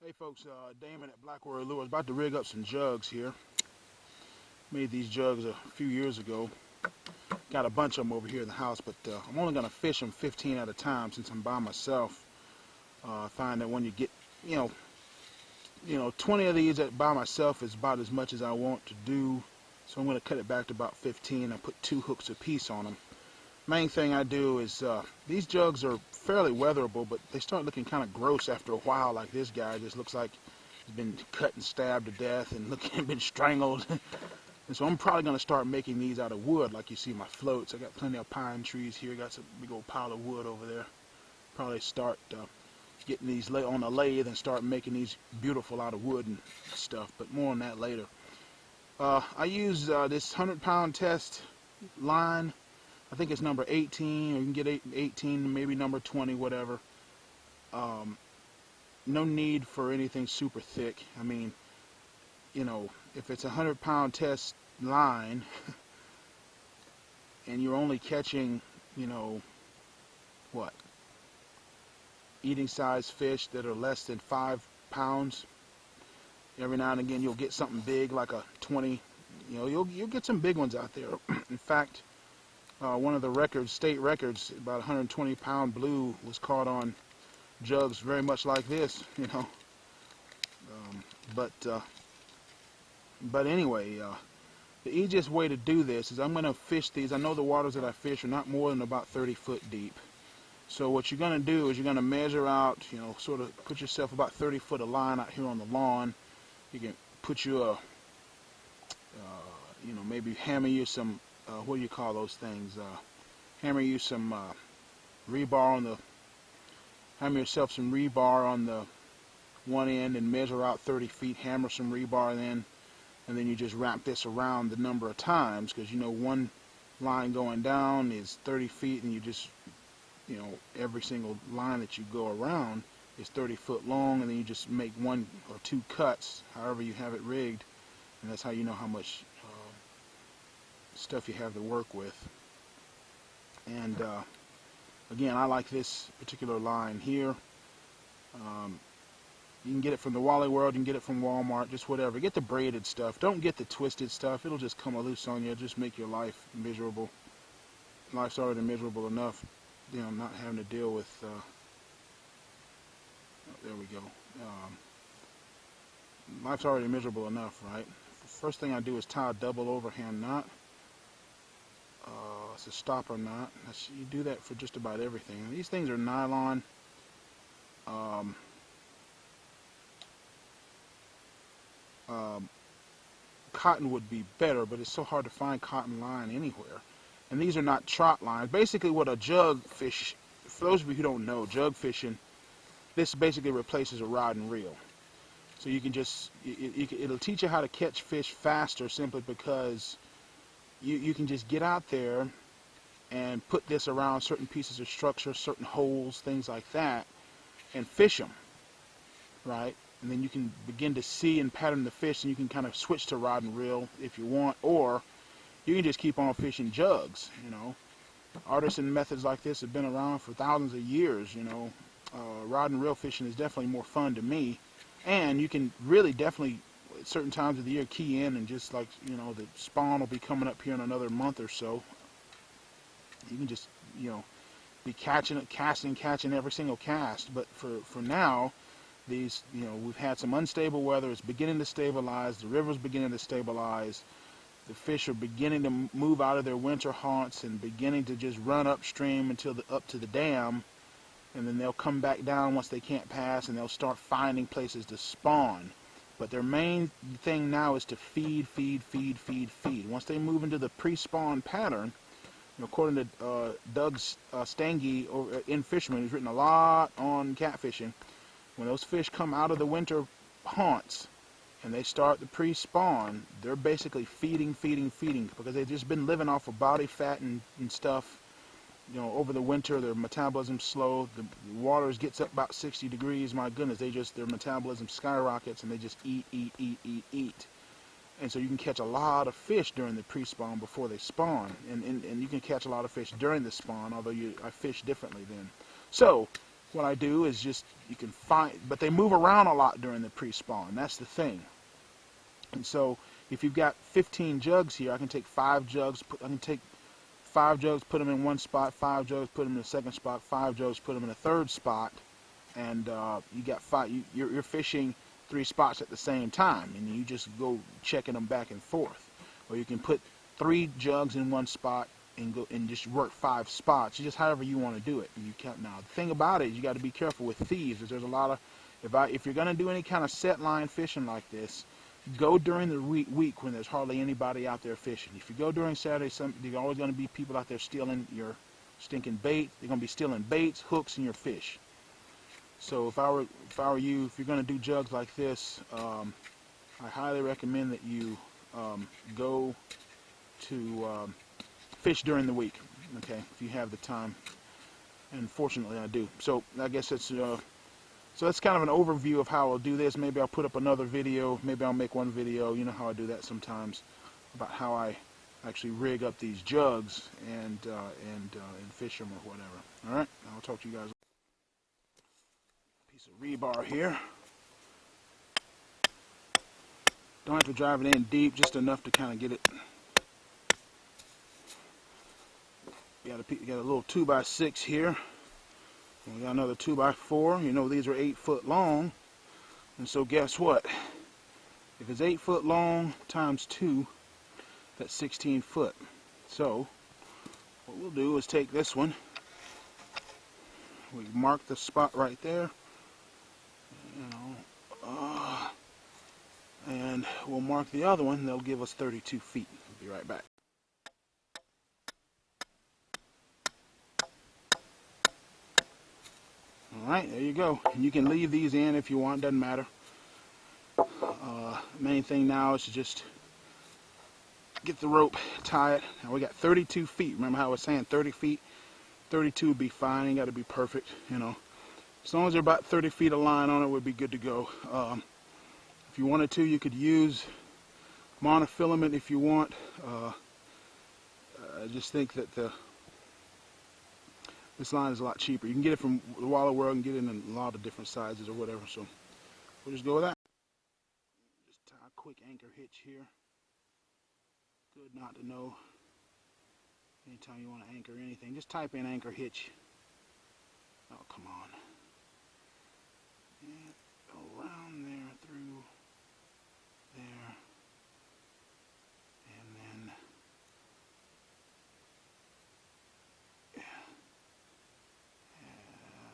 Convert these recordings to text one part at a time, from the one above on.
Hey folks, Damon at Blackwater Lures. About to rig up some jugs here. Made these jugs a few years ago. Got a bunch of them over here in the house, but I'm only going to fish them 15 at a time since I'm by myself. I find that when you get, you know, 20 of these by myself is about as much as I want to do. So I'm going to cut it back to about 15. I put 2 hooks apiece on them. Main thing I do is these jugs are fairly weatherable, but they start looking kind of gross after a while. Like this guy just looks like he's been cut and stabbed to death and been strangled. And so I'm probably going to start making these out of wood, like you see my floats. I got plenty of pine trees here. Got some big old pile of wood over there. Probably start getting these on a lathe and start making these beautiful out of wood and stuff. But more on that later. I use this 100-pound test line. I think it's number 18, or you can get 18, maybe number 20, whatever. No need for anything super thick. I mean, you know, if it's a 100-pound test line and you're only catching, you know, what, eating size fish that are less than 5 pounds, every now and again you'll get something big like a 20. You know, you'll get some big ones out there. In fact, one of the state records, about 120-pound blue, was caught on jugs very much like this, you know. But anyway, the easiest way to do this is I'm going to fish these. I know the waters that I fish are not more than about 30 foot deep. So what you're going to do is you're going to measure out, you know, sort of put yourself about 30 foot of line out here on the lawn. You can put you a, you know, maybe hammer you some, what do you call those things? Hammer you some rebar on the, hammer yourself some rebar on the one end and measure out 30 feet, hammer some rebar in, and then you just wrap this around the number of times, because you know one line going down is 30 feet, and you just, you know, every single line that you go around is 30 foot long, and then you just make 1 or 2 cuts, however you have it rigged, and that's how you know how much stuff you have to work with. And again, I like this particular line here. You can get it from the Wally World, you can get it from Walmart, just whatever. Get the braided stuff. Don't get the twisted stuff. It'll just come loose on you. It'll just make your life miserable. Life's already miserable enough, you know, not having to deal with, oh, there we go. Life's already miserable enough, right? First thing I do is tie a double overhand knot. It's a stopper knot. You do that for just about everything. And these things are nylon. Cotton would be better, but it's so hard to find cotton line anywhere. And these are not trot lines. Basically what a jug fish, for those of you who don't know, jug fishing, this basically replaces a rod and reel. So you can just, it'll teach you how to catch fish faster, simply because you can just get out there and put this around certain pieces of structure, certain holes, things like that, and fish them, right? And then you can begin to see and pattern the fish, and you can kind of switch to rod and reel if you want, or you can just keep on fishing jugs, you know. Artisan methods like this have been around for thousands of years, you know. Rod and reel fishing is definitely more fun to me, and you can really definitely at certain times of the year key in, and just like, you know, the spawn will be coming up here in another month or so. You can just, you know, be catching every single cast. But for now, these, you know, we've had some unstable weather. It's beginning to stabilize. The river's beginning to stabilize. The fish are beginning to move out of their winter haunts and beginning to just run upstream until up to the dam, and then they'll come back down once they can't pass, and they'll start finding places to spawn. But their main thing now is to feed. Once they move into the pre-spawn pattern, you know, according to Doug Stange in Fisherman, who's written a lot on catfishing, when those fish come out of the winter haunts and they start the pre-spawn, they're basically feeding, because they've just been living off of body fat and stuff. You know, over the winter, their metabolism's slow. The water gets up about 60 degrees. My goodness, their metabolism skyrockets, and they just eat. And so you can catch a lot of fish during the pre-spawn before they spawn, and you can catch a lot of fish during the spawn, although I fish differently then. So what I do is just, you can find, but they move around a lot during the pre-spawn. That's the thing. And so if you've got 15 jugs here, I can take 5 jugs, I can take 5 jugs, put them in one spot, 5 jugs, put them in the second spot, 5 jugs, put them in a third spot, and you got 5. You're fishing 3 spots at the same time, and you just go checking them back and forth. Or you can put 3 jugs in one spot and go and just work 5 spots. Just however you want to do it. And you can't. Now the thing about it is you got to be careful with thieves. Because there's a lot of, if you're gonna do any kind of set line fishing like this, go during the week when there's hardly anybody out there fishing. If you go during Saturday, there's always going to be people out there stealing your stinking bait. They're going to be stealing baits, hooks, and your fish. So if I were you, if you're going to do jugs like this, I highly recommend that you go to fish during the week. Okay, if you have the time. And fortunately, I do. So I guess it's. So that's kind of an overview of how I'll do this. Maybe I'll put up another video. Maybe I'll make one video. You know how I do that sometimes, about how I actually rig up these jugs and fish them or whatever. All right, I'll talk to you guys. Piece of rebar here. Don't have to drive it in deep, just enough to kind of get it. You got a little 2x6 here. We got another 2x4. You know these are 8 foot long, and so guess what? If it's 8 foot long times 2, that's 16 foot. So what we'll do is take this one. We mark the spot right there, and we'll mark the other one. They'll give us 32 feet. We'll be right back. Alright, there you go. And you can leave these in if you want, doesn't matter. Main thing now is to just get the rope, tie it. Now we got 32 feet. Remember how I was saying 30 feet? 32 would be fine, ain't got to be perfect, you know. As long as they're about 30 feet of line on it, would be good to go. If you wanted to, you could use monofilament if you want. I just think that this line is a lot cheaper. You can get it from the Wallet World and get it in a lot of different sizes or whatever. So we'll just go with that. Just tie a quick anchor hitch here. Good not to know. Anytime you want to anchor anything, just type in anchor hitch. Oh, come on. And around there, through there. And then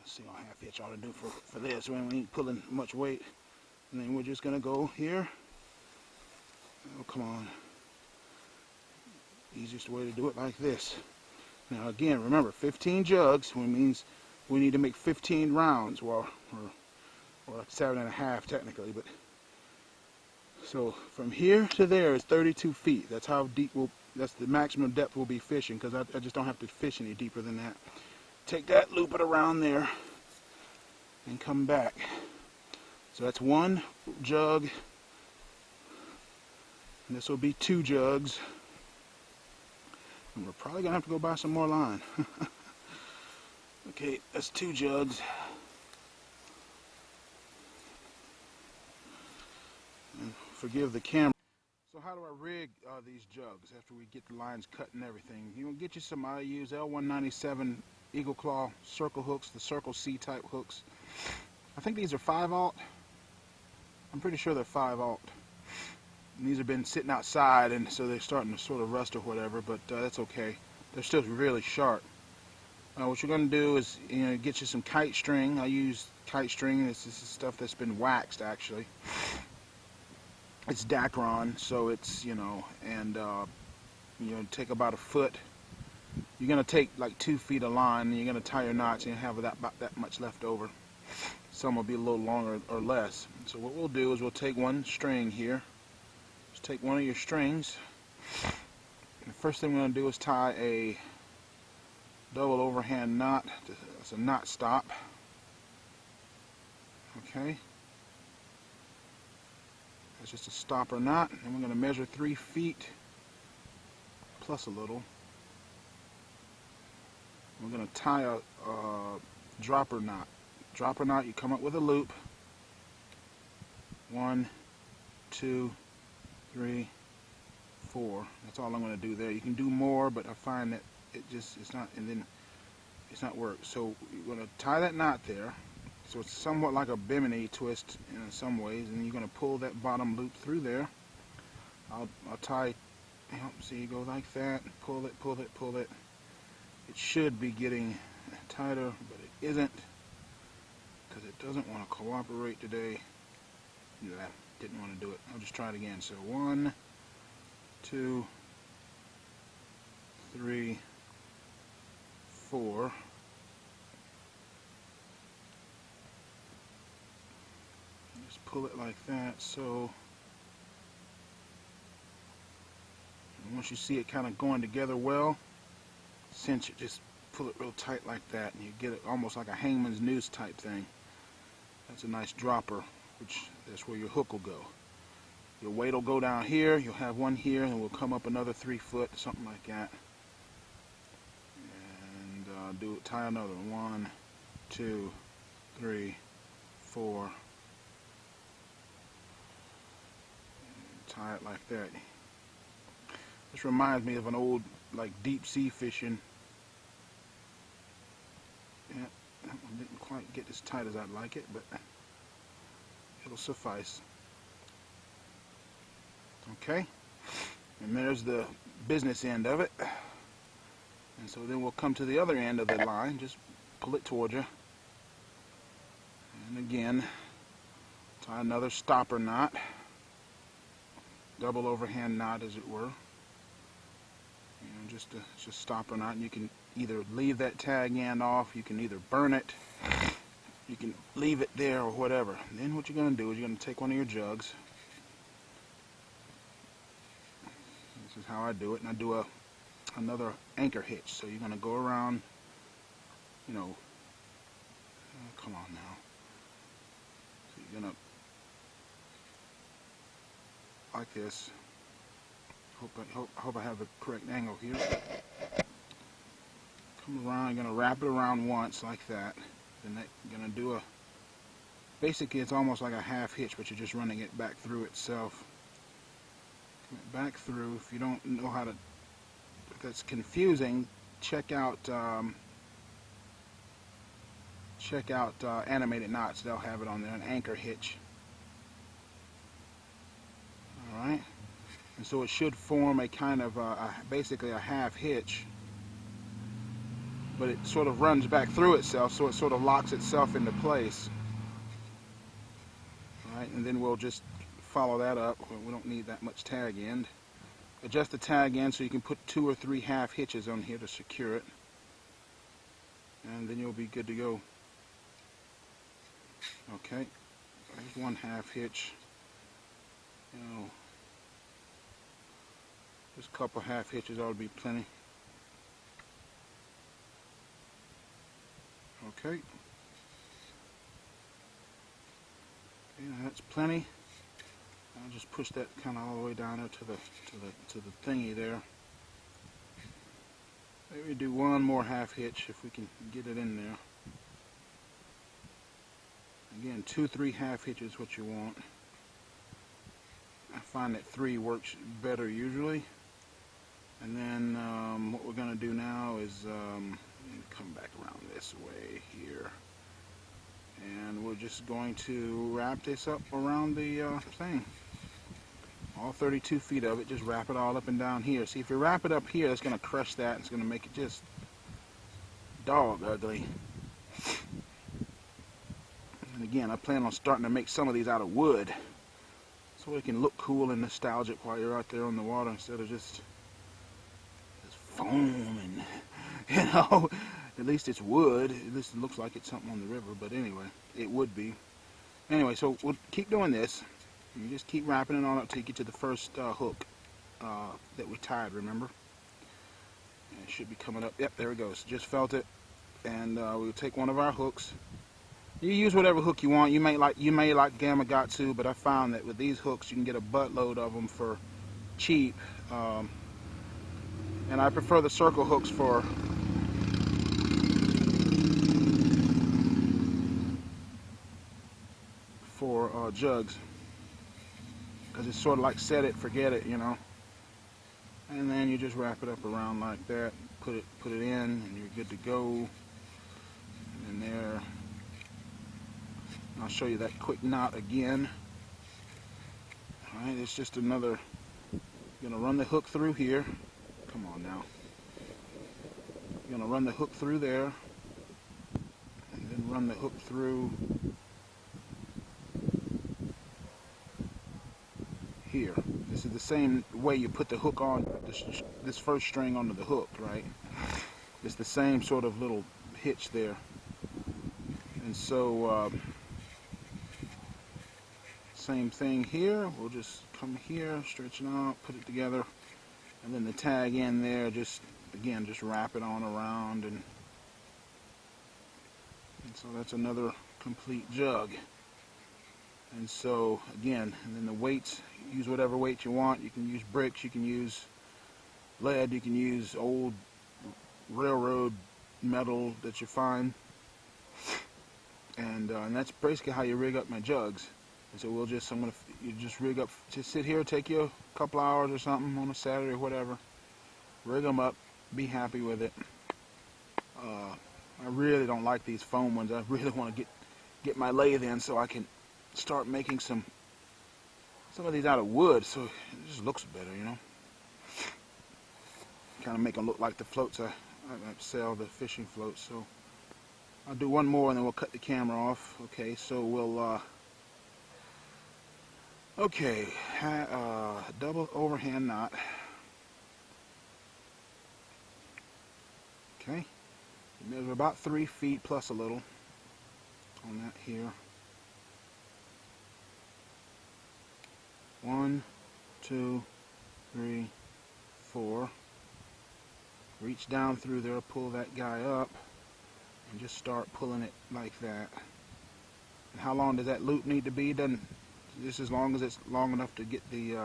single half hitch ought to do for this when we ain't pulling much weight. And then we're just gonna go here. Oh, come on. Easiest way to do it like this. Now again, remember 15 jugs, which means we need to make 15 rounds, well, or like 7.5 technically, but so from here to there is 32 feet. That's how deep that's the maximum depth we'll be fishing, because I just don't have to fish any deeper than that. Take that, loop it around there, and come back. So that's 1 jug, and this will be 2 jugs. And we're probably going to have to go buy some more line. Okay, that's 2 jugs. And forgive the camera. So how do I rig these jugs after we get the lines cut and everything? You can get you some, I use L197 Eagle Claw circle hooks, the Circle C type hooks. I think these are 5/0. I'm pretty sure they're 5/0. And these have been sitting outside, and so they're starting to sort of rust or whatever, but that's okay. They're still really sharp. What you're going to do is, get you some kite string. I use kite string. This is stuff that's been waxed, actually. It's Dacron, so it's, and take about a foot. You're going to take like 2 feet of line, and you're going to tie your knots, and you have about that much left over. Some will be a little longer or less. So what we'll do is we'll take 1 string here. Just take 1 of your strings. And the first thing we're going to do is tie a double overhand knot. That's a knot stop. Okay. That's just a stopper knot. And we're going to measure 3 feet plus a little. We're going to tie a dropper knot. dropper knot, you come up with a loop. 1, 2, 3, 4. That's all I'm going to do there. You can do more, but I find that it's not, and then it's not work. So you're going to tie that knot there. So it's somewhat like a bimini twist in some ways, and you're going to pull that bottom loop through there. I'll tie, see, you go like that, pull it, pull it, pull it. It should be getting tighter, but it isn't, because it doesn't want to cooperate today. Nah, didn't want to do it. I'll just try it again. So 1, 2, 3, 4. Just pull it like that. So once you see it kind of going together well, cinch it, just pull it real tight like that, and you get it almost like a hangman's noose type thing. That's a nice dropper, which that's where your hook will go. Your weight will go down here, you'll have one here, and we'll come up another 3 foot, something like that. And tie another 1, 2, 3, 4. And tie it like that. This reminds me of an old, like, deep sea fishing. Yeah, that one didn't quite get as tight as I'd like it, but it'll suffice. Okay, and there's the business end of it. And so then we'll come to the other end of the line, just pull it towards you. And again, tie another stopper knot, double overhand knot as it were. Just a stopper knot, and you can either leave that tag end off, you can either burn it, you can leave it there or whatever. And then what you're going to do is you're going to take one of your jugs. This is how I do it, and I do another anchor hitch. So you're going to go around, you know, come on now. So you're going to, like this. Hope I have the correct angle here. Come around, you're going to wrap it around once like that. Then you're going to do basically it's almost like a half hitch, but you're just running it back through itself. Come back through. If you don't know how to, if that's confusing, check out Animated Knots. They'll have it on there, an anchor hitch. Alright. And so it should form a kind of basically a half hitch, but it sort of runs back through itself, so it sort of locks itself into place. All right, and then we'll just follow that up. We don't need that much tag end. Adjust the tag end so you can put 2 or 3 half hitches on here to secure it, and then you'll be good to go. Okay, there's one half hitch. Just a couple half hitches ought to be plenty. Okay. Yeah, that's plenty. I'll just push that kind of all the way down there to the thingy there. Maybe do one more half hitch if we can get it in there. Again, 2, 3 half hitches is what you want. I find that 3 works better usually. And then what we're going to do now is come back around this way here. And we're just going to wrap this up around the thing. All 32 feet of it, just wrap it all up and down here. See, if you wrap it up here, it's going to crush that. It's going to make it just dog ugly. And again, I plan on starting to make some of these out of wood, so it can look cool and nostalgic while you're out there on the water instead of just foam and, you know, at least it's wood. At least it looks like it's something on the river, but anyway, it would be. Anyway, so we'll keep doing this. You just keep wrapping it on up till you get to the first hook that we tied, remember? And it should be coming up. Yep, there it goes. Just felt it. And we'll take one of our hooks. You use whatever hook you want. You may like Gamakatsu, but I found that with these hooks you can get a buttload of them for cheap. And I prefer the circle hooks for jugs, because it's sort of like set it, forget it, you know. And then you just wrap it up around like that, put it in, and you're good to go. And there, I'll show you that quick knot again. All right, it's just another. You're gonna run the hook through here. Come on now. You're gonna run the hook through there, and then run the hook through here. This is the same way you put the hook on this first string onto the hook, right? It's the same sort of little hitch there. And so same thing here. We'll just come here, stretch it out, put it together, and then the tag in there, just again, just wrap it on around, and so that's another complete jug. And so again, and then the weights, use whatever weight you want. You can use bricks, you can use lead, you can use old railroad metal that you find, and that's basically how you rig up my jugs. And so we'll just, you just rig up, just sit here, take you a couple hours or something on a Saturday or whatever, rig them up, be happy with it. I really don't like these foam ones. I really want to get my lathe in so I can start making some of these out of wood, so it just looks better, you know. Kind of make them look like the floats I sell, the fishing floats. So I'll do one more and then we'll cut the camera off. Okay, so we'll okay, double overhand knot. Okay, measure about 3 feet plus a little on that here. 1, 2, 3, 4. Reach down through there, pull that guy up, and just start pulling it like that. And how long does that loop need to be? Doesn't just as long as it's long enough to get the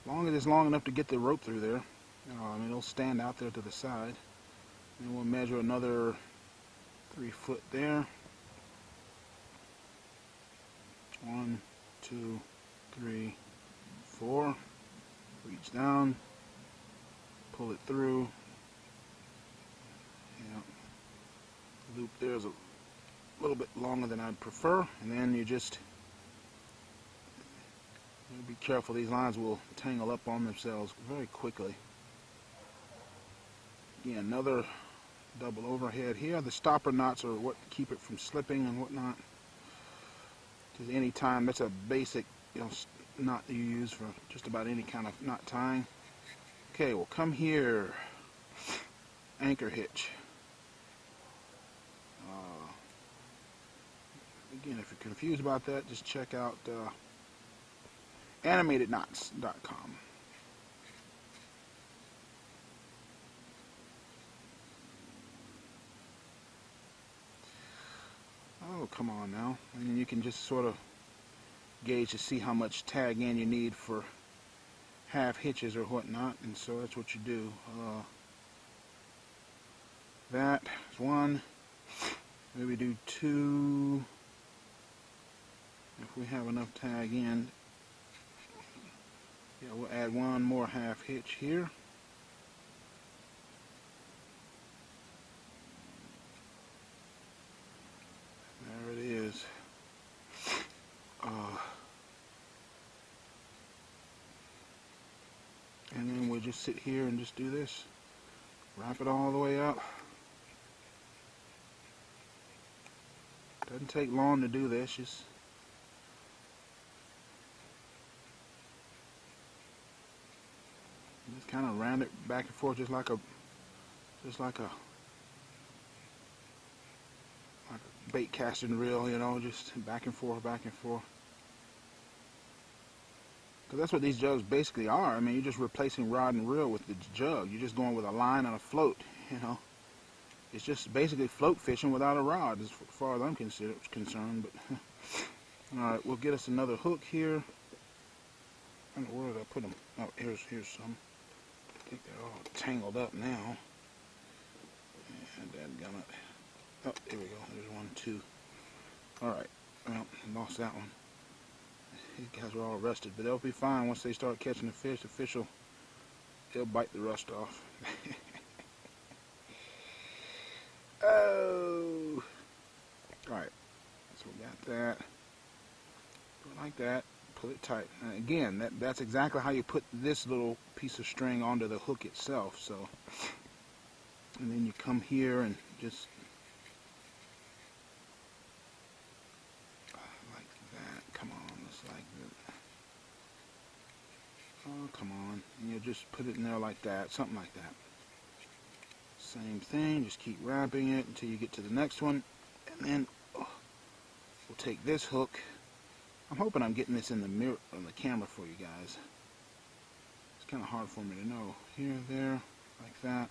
long enough to get the rope through there. I mean, it'll stand out there to the side. And we'll measure another 3 foot there. 1, 2, 3, 4. Reach down, pull it through. Yeah. The loop there is a little bit longer than I'd prefer, and then you just be careful. These lines will tangle up on themselves very quickly. Again, another double overhead here. The stopper knots are what keep it from slipping and whatnot. Just any time, that's a basic, you know, knot that you use for just about any kind of knot tying. Okay, we'll come here. Anchor hitch. Again, if you're confused about that, just check out animatedknots.com. Oh, come on now. And you can just sort of gauge to see how much tag in you need for half hitches or whatnot, and so that's what you do. That is 1, maybe do 2 if we have enough tag in. Yeah, we'll add 1 more half hitch here. There it is. And then we'll just sit here and just do this. Wrap it all the way up. Doesn't take long to do this. Just kind of round it back and forth, just like a bait casting reel, you know, just back and forth, back and forth. Because that's what these jugs basically are. I mean, you're just replacing rod and reel with the jug. You're just going with a line and a float, you know. It's just basically float fishing without a rod, as far as I'm concerned. But all right, we'll get us another hook here. Where did I put them? Oh, here's some. I think they're all tangled up now. And dadgummit. Oh, here we go. There's 1, 2. Alright, well, lost that one. These guys are all rusted, but they'll be fine once they start catching the fish will, they'll bite the rust off. Oh! Alright, so we got that. Do it like that. Pull it tight. And again, that's exactly how you put this little piece of string onto the hook itself. So, and then you come here and just like that. Come on, just like that. Oh, come on. And you just put it in there like that, something like that. Same thing, just keep wrapping it until you get to the next one. And then we'll take this hook. I'm hoping I'm getting this in the mirror, on the camera for you guys. It's kind of hard for me to know. Here, there, like that.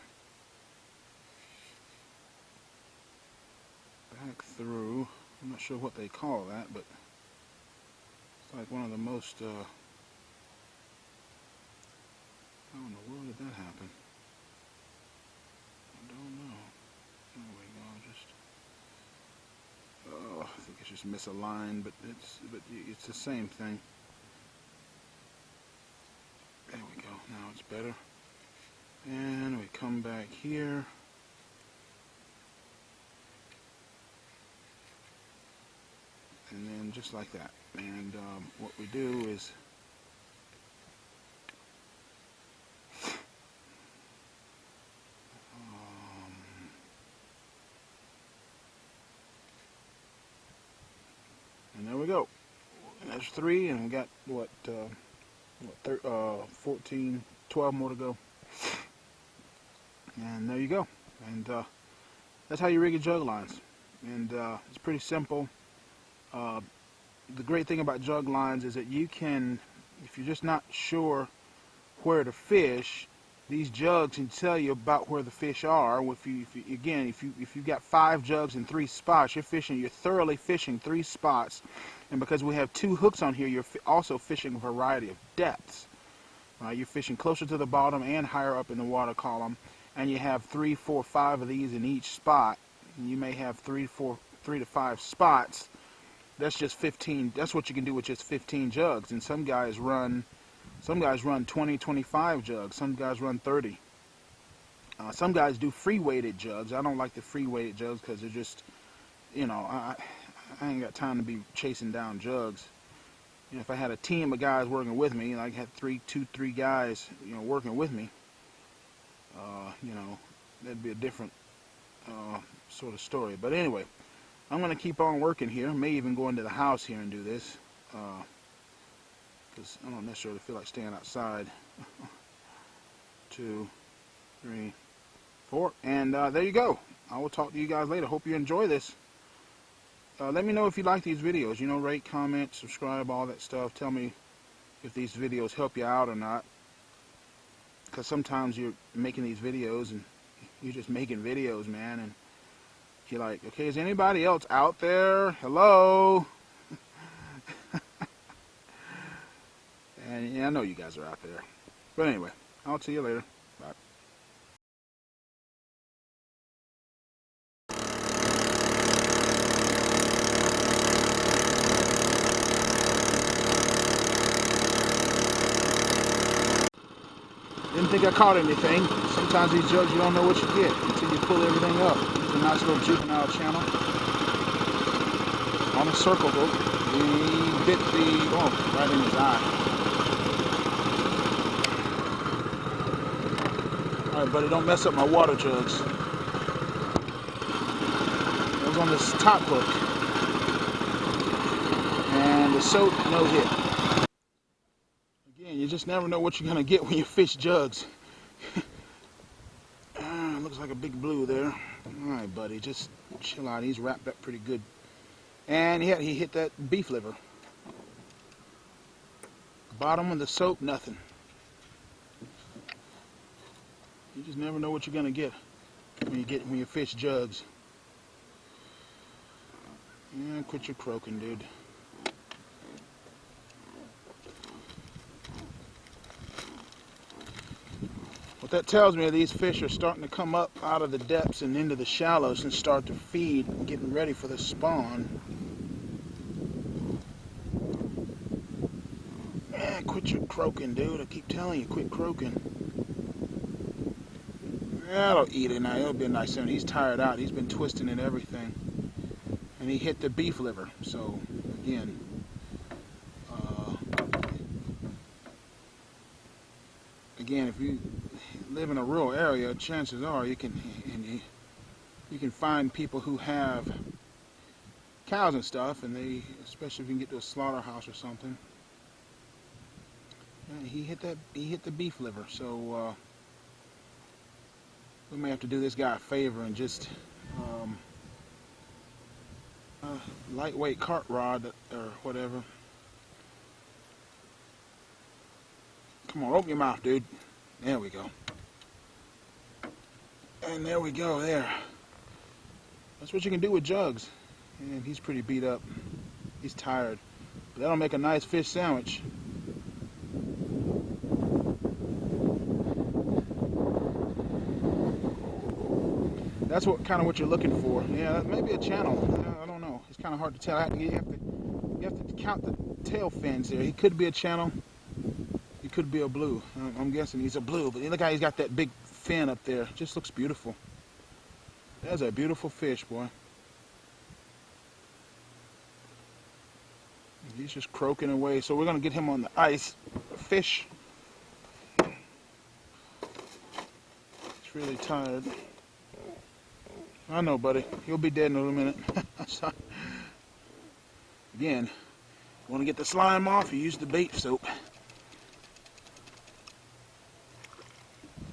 Back through. I'm not sure what they call that, but it's like one of the most, how in the world did that happen? I don't know. There we go, just... Oh, I think it's just misaligned, but it's the same thing. There we go. Now it's better. And we come back here. And then just like that. And what we do is and there we go. And that's 3, and we got what 14, 12 more to go. And there you go. And that's how you rig your jug lines. And it's pretty simple. The great thing about jug lines is that you can, if you're just not sure where to fish, these jugs can tell you about where the fish are. If you've got 5 jugs in 3 spots, you're thoroughly fishing 3 spots. And because we have 2 hooks on here, you're also fishing a variety of depths. You're fishing closer to the bottom and higher up in the water column. And you have 3, 4, 5 of these in each spot. And you may have 3 to 5 spots. That's just 15. That's what you can do with just 15 jugs. And some guys run 20, 25 jugs. Some guys run 30. Some guys do free weighted jugs. I don't like the free weighted jugs because they're just, I ain't got time to be chasing down jugs. If I had a team of guys working with me, like had 3 guys, working with me, that'd be a different sort of story. But anyway, I'm going to keep on working here. May even go into the house here and do this. Because I don't necessarily feel like staying outside. 2, 3, 4. And there you go. I will talk to you guys later. Hope you enjoy this. Let me know if you like these videos. Rate, comment, subscribe, all that stuff. Tell me if these videos help you out or not. Because sometimes you're making these videos and you're just making videos, man. And you're like, okay, is anybody else out there? Hello? And yeah, I know you guys are out there. But anyway, I'll see you later. Bye. Didn't think I caught anything. Sometimes these jugs you don't know what you get until you pull everything up. It's a nice little juvenile channel. On a circle hook. He bit right in his eye. Alright, buddy, don't mess up my water jugs. It was on this top hook. And the soap, no hit. Again, you just never know what you're going to get when you fish jugs. Looks like a big blue there. Alright, buddy, just chill out. He's wrapped up pretty good. And he hit that beef liver. Bottom of the soap, nothing. You just never know what you're gonna get when you fish jugs. Yeah, quit your croaking, dude. What that tells me is these fish are starting to come up out of the depths and into the shallows and start to feed, getting ready for the spawn. Man, quit your croaking, dude. I keep telling you, quit croaking. That'll eat it now. It'll be a nice soon. He's tired out. He's been twisting and everything. And he hit the beef liver. So, again, if you live in a rural area, chances are you can find people who have cows and stuff, and they, especially if you can get to a slaughterhouse or something. And he hit the beef liver. So we may have to do this guy a favor and just lightweight cart rod or whatever. Come on, open your mouth, dude. There we go. And there we go, there. That's what you can do with jugs. And he's pretty beat up. He's tired. But that'll make a nice fish sandwich. That's what you're looking for. Yeah, that may be a channel. I don't know. It's kind of hard to tell. You have to count the tail fins there. He could be a channel. He could be a blue. I'm guessing he's a blue. But look how he's got that big fin up there. Just looks beautiful. That's a beautiful fish, boy. He's just croaking away. So we're going to get him on the ice. Fish. He's really tired. I know, buddy. He'll be dead in a little minute. Again, you want to get the slime off, you use the bait soap.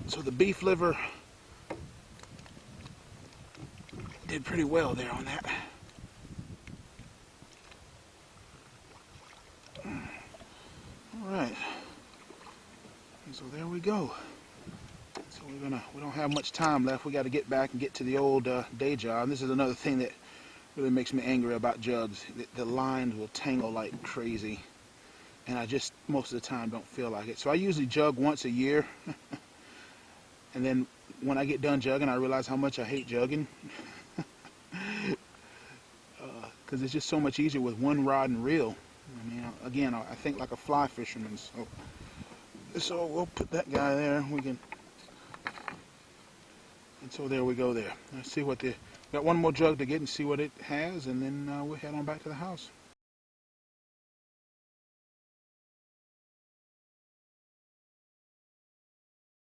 So the beef liver did pretty well there on that. Alright. So there we go. So we don't have much time left. We got to get back and get to the old day job. And this is another thing that really makes me angry about jugs. The lines will tangle like crazy. And I just, most of the time, don't feel like it. So I usually jug once a year. And then when I get done jugging, I realize how much I hate jugging. Because it's just so much easier with one rod and reel. I mean, again, I think like a fly fisherman. So we'll put that guy there. And so there we go there. Let's see what got one more jug to get and see what it has, and then we'll head on back to the house.